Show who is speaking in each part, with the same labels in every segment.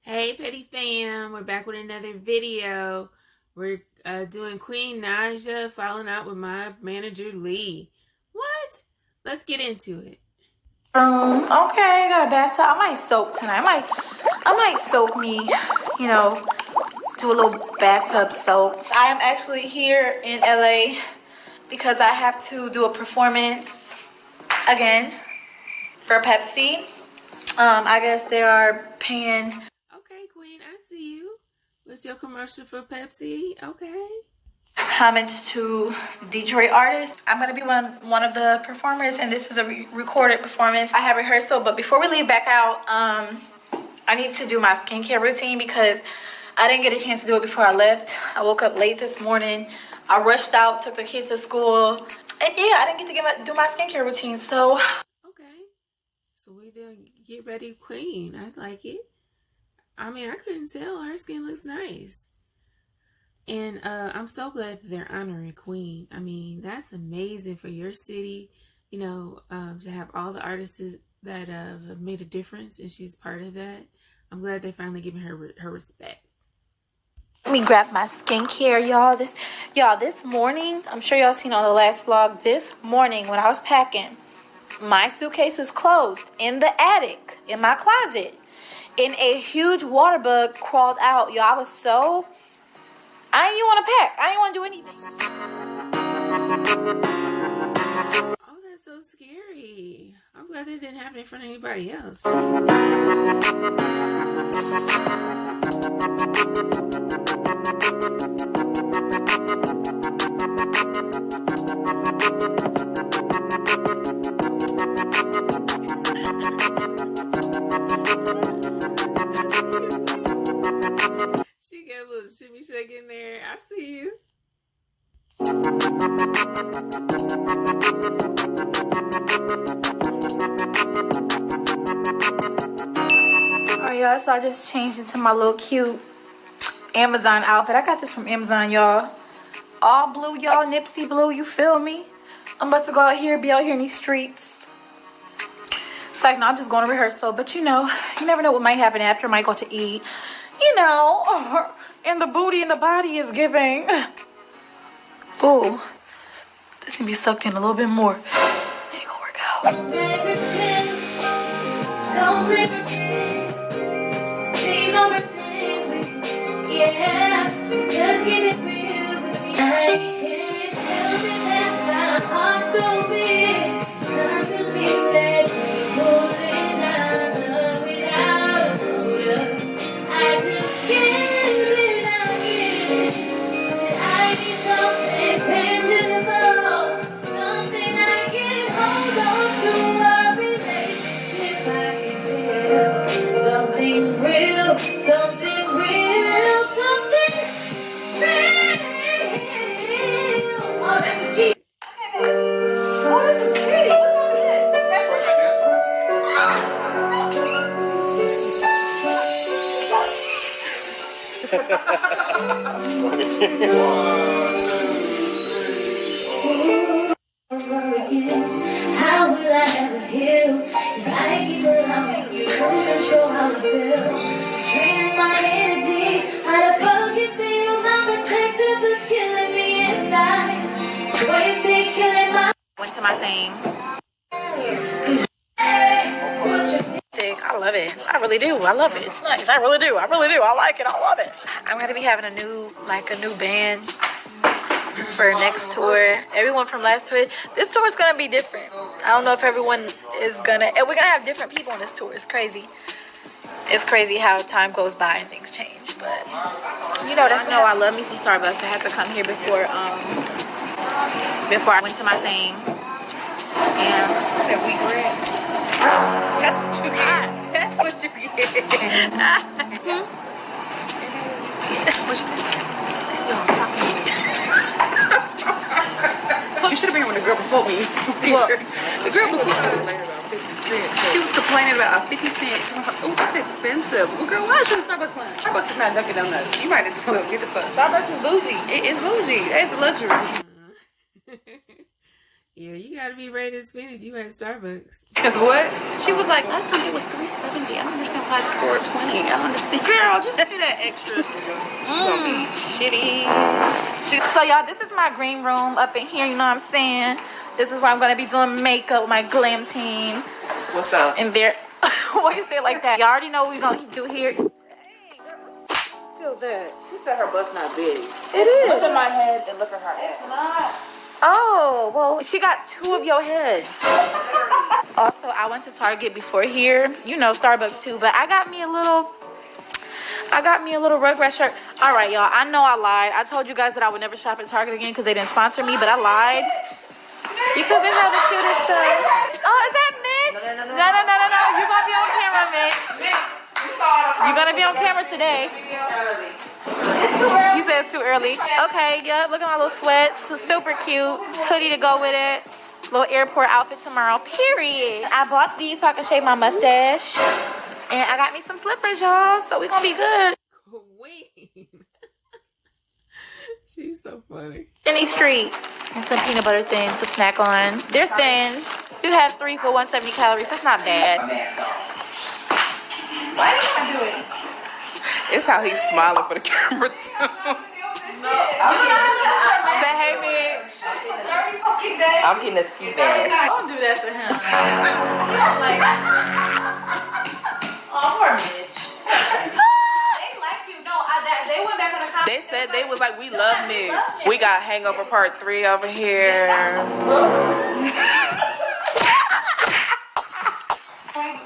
Speaker 1: Hey Petty Fam, we're back with another video. We're doing Queen Naija falling out with my manager Lee. What? Let's get into it.
Speaker 2: Okay, got a bathtub. I might soak tonight. I might soak me, you know, do a little bathtub soak. I am actually here in LA because I have to do a performance again for Pepsi. I guess they are paying.
Speaker 1: Okay, Queen, I see you. What's your commercial for Pepsi? Okay.
Speaker 2: Homage to Detroit artists. I'm gonna be one of the performers, and this is a recorded performance. I have rehearsal, but before we leave back out, I need to do my skincare routine because I didn't get a chance to do it before I left. I woke up late this morning. I rushed out, took the kids to school, and yeah, I didn't get to do my skincare routine. So
Speaker 1: okay, so we're doing Get Ready Queen. I like it. I mean, I couldn't tell. Her skin looks nice. And I'm so glad that they're honoring Queen. I mean, that's amazing for your city, you know, to have all the artists that have made a difference, and she's part of that. I'm glad they're finally giving her respect.
Speaker 2: let me grab my skincare, y'all. This morning, I'm sure y'all seen on the last vlog. This morning, when I was packing, my suitcase was closed in the attic, in my closet, and a huge water bug crawled out. Y'all, I didn't even want to pack. I didn't want to do anything.
Speaker 1: Oh, that's so scary. I'm glad that didn't happen in front of anybody else. Jeez. She got a little shimmy shake in there. I see you.
Speaker 2: Alright, y'all, so I just changed into my little cute Amazon outfit. I got this from Amazon, y'all. All blue, y'all. Nipsey blue, you feel me? I'm about to go out here, be out here in these streets. It's like, no, I'm just going to rehearsal. But, you know, you never know what might happen after. I might go to eat. You know, and the booty and the body is giving. Ooh, this need to be sucked in a little bit more. There you go, work out.
Speaker 3: Don't pretend. Please don't pretend with me. Yeah, just keep it real with me. I can't help it that my heart's so big. Constantly let me go and I love without a motive. I just can't without you. But I need something tangible, something I can hold on to. Our relationship, I can feel something real, something real, something real. Oh, that's a G. Oh, this is pretty. What's on this? How will I ever heal if I keep allowing you to control how I feel? Draining my energy, how to focus to you, my protector, but killing me inside. So why you stay killing my
Speaker 2: Went to my thing. I love it. I really do. I love it. It's nice. I really do. I like it. I love it. I'm gonna be having a new band for next tour. Everyone from last tour. This tour is gonna be different. I don't know if everyone is gonna. And we're gonna have different people on this tour. It's crazy. It's crazy how time goes by and things change. But you know, that's I love me some Starbucks. I had to come here before I went to my thing. And
Speaker 4: that we bread. That's what you get. That's what you get.
Speaker 2: what you think?
Speaker 4: You should have been with the girl before me. The girl before me. She was complaining about a 50 cent. I was like, oh, that's expensive. Well, girl, why should Starbucks lunch? Starbucks is not Dunkin' Donuts. You might as well get the fuck. Starbucks is bougie. It's bougie. It's a luxury.
Speaker 1: Yeah, you gotta be ready to spend if you at Starbucks.
Speaker 4: Cause what? She was like, last time it was $3.70. I don't understand why it's $4.20. I don't understand. Girl, just give me that extra. Don't be shitty.
Speaker 2: So y'all, this is my green room up in here. You know what I'm saying? This is where I'm gonna be doing makeup with my glam team.
Speaker 4: What's up?
Speaker 2: And there, why you say it like that? Y'all already know what we're gonna do here.
Speaker 4: Feel that. She said her butt's not big.
Speaker 2: It is.
Speaker 4: Look at my head and look at her ass.
Speaker 2: Oh, well, she got 2 of your heads. Also, I went to Target before here. You know, Starbucks too, but I got me a little Rugrats shirt. All right, y'all, I know I lied. I told you guys that I would never shop at Target again because they didn't sponsor me, but I lied. Because they have the cutest stuff. Oh, is that Mitch? No. You're going to be on camera, Mitch. You're going to be on camera today. You said it's too early. Okay, yep, look at my little sweats. Super cute. Hoodie to go with it. Little airport outfit tomorrow, period. I bought these so I can shave my mustache. And I got me some slippers, y'all. So we're going to be good.
Speaker 1: Queen. She's so funny.
Speaker 2: In these streets. And some peanut butter thins to snack on. They're thin. You have 3 for 170 calories. That's not bad. Why did I do it?
Speaker 4: It's how he's smiling for the camera too. Say hey, bitch.
Speaker 5: I'm getting a ski bag.
Speaker 2: Don't do that to him. Like, oh, poor Mitch. They like you. No, they went back on the comments.
Speaker 4: They said they was like, we love Mitch. We got Hangover Part 3 over here.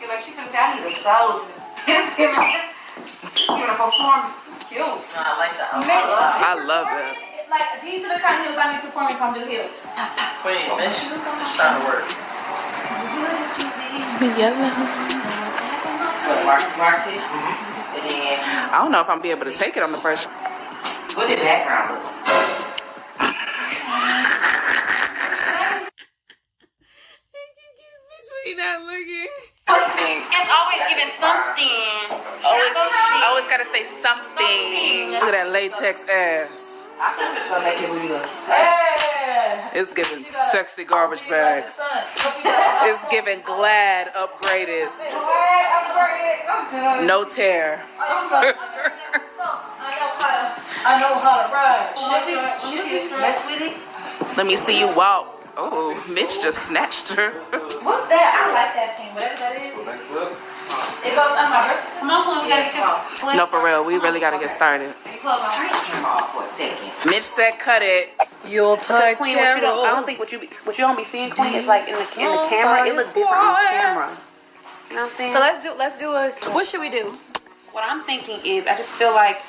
Speaker 5: Like she could say I need a soldier. Giving a performance. Cute. No, I like that.
Speaker 4: I love it.
Speaker 2: Like, these are the kind of heels I need to perform in Palm Hill.
Speaker 5: Queen, bitch. It's trying to work. Market. And then,
Speaker 4: I don't know if I'm be able to take it on the first.
Speaker 5: what did background look like?
Speaker 1: You're not looking.
Speaker 5: It's always giving something.
Speaker 4: Always gotta say something. Look at that latex ass.
Speaker 5: I think it's gonna make it real.
Speaker 2: Hey!
Speaker 4: It's giving sexy garbage bag. It's giving Glad upgraded. No tear.
Speaker 2: I know how to ride.
Speaker 5: Mess with it.
Speaker 4: Let me see you walk. Oh, Mitch just snatched her.
Speaker 2: What's that? I like that thing, whatever that is. It goes on my breast.
Speaker 4: No, for real, we really gotta get started.
Speaker 5: Turn the camera off for a second.
Speaker 4: Mitch said cut it.
Speaker 2: You'll tie
Speaker 4: Queen, what you don't, I don't think what you don't be seeing, Queen, is like in the camera. It looks different on camera. You know what I'm saying?
Speaker 2: So let's do a. What should we do?
Speaker 4: What I'm thinking is, I just feel like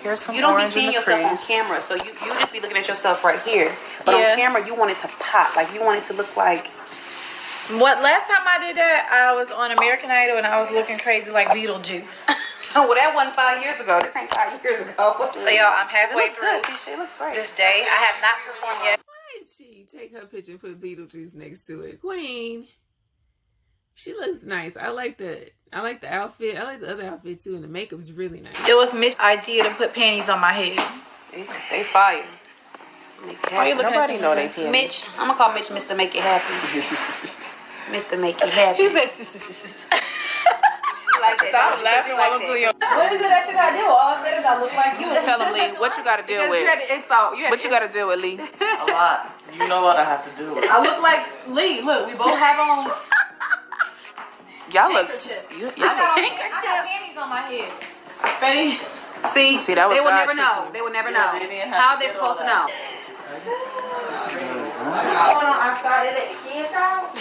Speaker 1: Here's some
Speaker 4: you don't be
Speaker 1: orange in
Speaker 4: seeing
Speaker 1: the
Speaker 4: yourself on
Speaker 1: crease.
Speaker 4: camera, so you just be looking at yourself right here. But
Speaker 2: Yeah.
Speaker 4: on camera, you want it to pop, like you want it to look like.
Speaker 2: What last time I did that, I was on American Idol and I was looking crazy like Beetlejuice.
Speaker 4: Oh, well, that wasn't 5 years ago. This ain't 5 years ago.
Speaker 2: So y'all, I'm halfway
Speaker 4: It looks
Speaker 2: through
Speaker 4: good. It looks great.
Speaker 2: this day. I have not performed yet.
Speaker 1: Why did she take her picture and put Beetlejuice next to it? Queen. She looks nice. I like the outfit. I like the other outfit too, and the makeup's really nice.
Speaker 2: It was Mitch's idea to put panties on my head.
Speaker 4: They fire.
Speaker 2: Why you looking
Speaker 4: Nobody
Speaker 2: at
Speaker 4: know
Speaker 2: me?
Speaker 4: they pin.
Speaker 5: Mitch, I'm gonna call Mitch Mr. Make It Happen. Mr. Make It Happen.
Speaker 2: He said,
Speaker 5: Like that.
Speaker 4: Stop laughing while I'm doing your.
Speaker 2: what is it that you gotta do? All I said is I look like you.
Speaker 4: Tell them, Lee, what you got to deal with? What you got to deal with, Lee?
Speaker 5: A lot. You know what I have to do.
Speaker 2: I look like Lee. Look, we both have on.
Speaker 4: Y'all look.
Speaker 2: I got panties on my head. Ready?
Speaker 4: See, that was
Speaker 5: They will
Speaker 4: God
Speaker 5: never know.
Speaker 4: tricking.
Speaker 5: They will never know. How are they supposed to know? Going on outside, they let the kids out.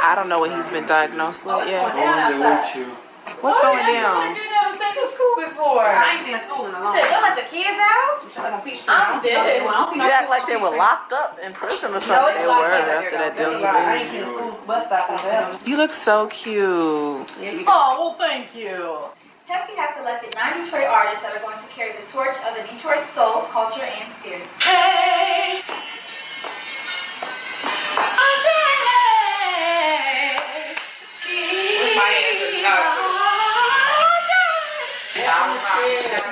Speaker 4: I don't know what he's been diagnosed with yet. What's going down?
Speaker 2: You never seen to school before.
Speaker 5: I ain't seen a school in a long
Speaker 2: They
Speaker 5: time.
Speaker 2: let the kids out? I'm dead.
Speaker 5: You act like they were locked up in prison or something.
Speaker 4: They were after that Delta
Speaker 5: I ain't seen a school bus stop in Bell.
Speaker 4: You look so cute.
Speaker 2: Oh, well, thank you. Pepsi has selected 9 Detroit artists that are going to carry the torch of the Detroit soul, culture, and spirit. Hey!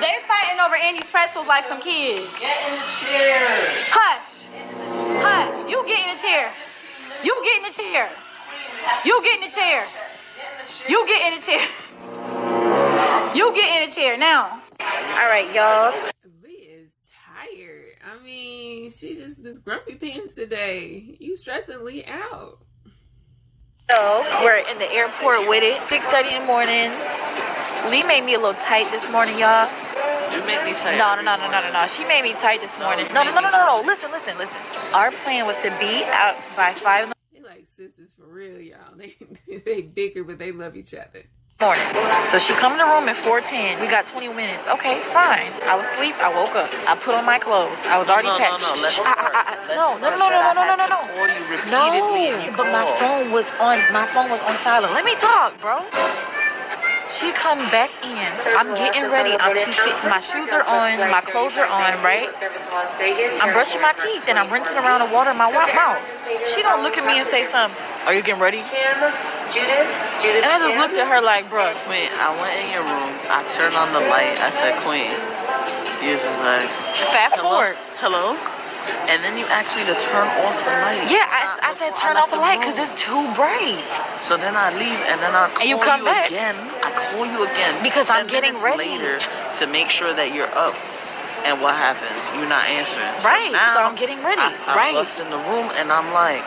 Speaker 2: They fighting over Andy's pretzels like some kids.
Speaker 5: Get in the chair.
Speaker 2: Hush. Hush. You get in the chair. You get in the chair. You get in the chair. You get in the chair. You get in the chair now. All right, y'all.
Speaker 1: Lee is tired. I mean, she just was grumpy pants today. You stressing Lee out.
Speaker 2: So we're in the airport with it. 6:30 in the morning. Lee made me a little tight this morning, y'all.
Speaker 6: You make me tight.
Speaker 2: No. She made me tight this morning. No. Listen. Our plan was to be out by 5
Speaker 1: They like sisters for real, y'all. They bigger, but they love each other.
Speaker 2: morning. So she come in the room at 4:10. We got 20 minutes. Okay, fine. I was asleep. I woke up. I put on my clothes. I was already packed.
Speaker 6: No. Let's start.
Speaker 2: No.
Speaker 6: Call you repeatedly.
Speaker 2: No, but my phone was on silent. Let me talk, bro. She come back in. I'm getting ready. My shoes are on. My clothes are on, right? I'm brushing my teeth and I'm rinsing around the water in my mouth. She don't look at me and say something. Are you getting ready? And I just looked at her like, bro.
Speaker 6: Queen, I went in your room. I turned on the light. I said, Queen. You was just like,
Speaker 2: Fast forward.
Speaker 6: Hello? And then you asked me to turn off the light.
Speaker 2: Yeah, I said turn off the light because it's too bright.
Speaker 6: So then I leave and then I call
Speaker 2: you come back
Speaker 6: again. I call you again
Speaker 2: because I'm getting ready
Speaker 6: later to make sure that you're up. And what happens? You're not answering.
Speaker 2: Right.
Speaker 6: So, now,
Speaker 2: so I'm getting ready.
Speaker 6: I bust in the room and I'm like,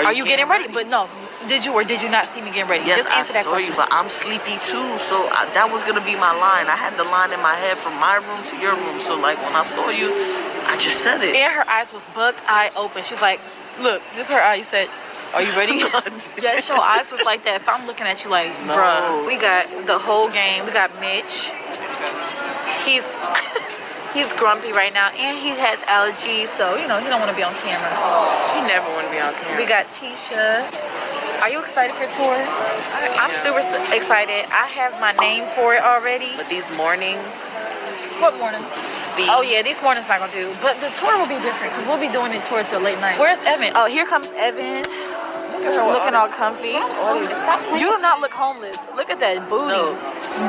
Speaker 2: Are you getting ready? But no. Did you or did you not see me getting ready?
Speaker 6: Yes,
Speaker 2: Just answer
Speaker 6: I
Speaker 2: that
Speaker 6: saw
Speaker 2: question.
Speaker 6: you, but I'm sleepy too. So that was gonna be my line. I had the line in my head from my room to your room. So like when I saw you, I just said it.
Speaker 2: And her eyes was bug-eye open. She's like, look, just her eyes said, are you ready? Yes, your eyes was like that. So I'm looking at you like, bruh, we got the whole game. We got Mitch. He's grumpy right now, and he has allergies, so you know he don't want to be on camera.
Speaker 4: He never want to be on camera.
Speaker 2: We got Tisha. Are you excited for tour? I'm super excited. I have my name for it already.
Speaker 4: But these mornings,
Speaker 2: What mornings? Oh yeah, these mornings not gonna do. But the tour will be different because we'll be doing it towards the late night. Where's Evan? Oh, here comes Evan. Looking all comfy. You do not look homeless. Look at that booty.
Speaker 6: No.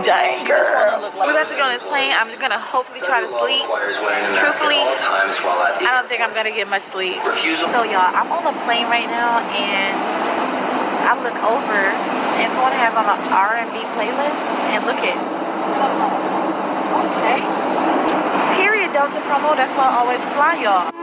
Speaker 2: Dang, girl. We're about to go on this plane. I'm just gonna hopefully try to sleep. Truthfully, I don't think I'm gonna get much sleep. So y'all, I'm on the plane right now and I look over and someone has on an R&B playlist and look at. Okay. Period Delta promo. That's why I always fly, y'all.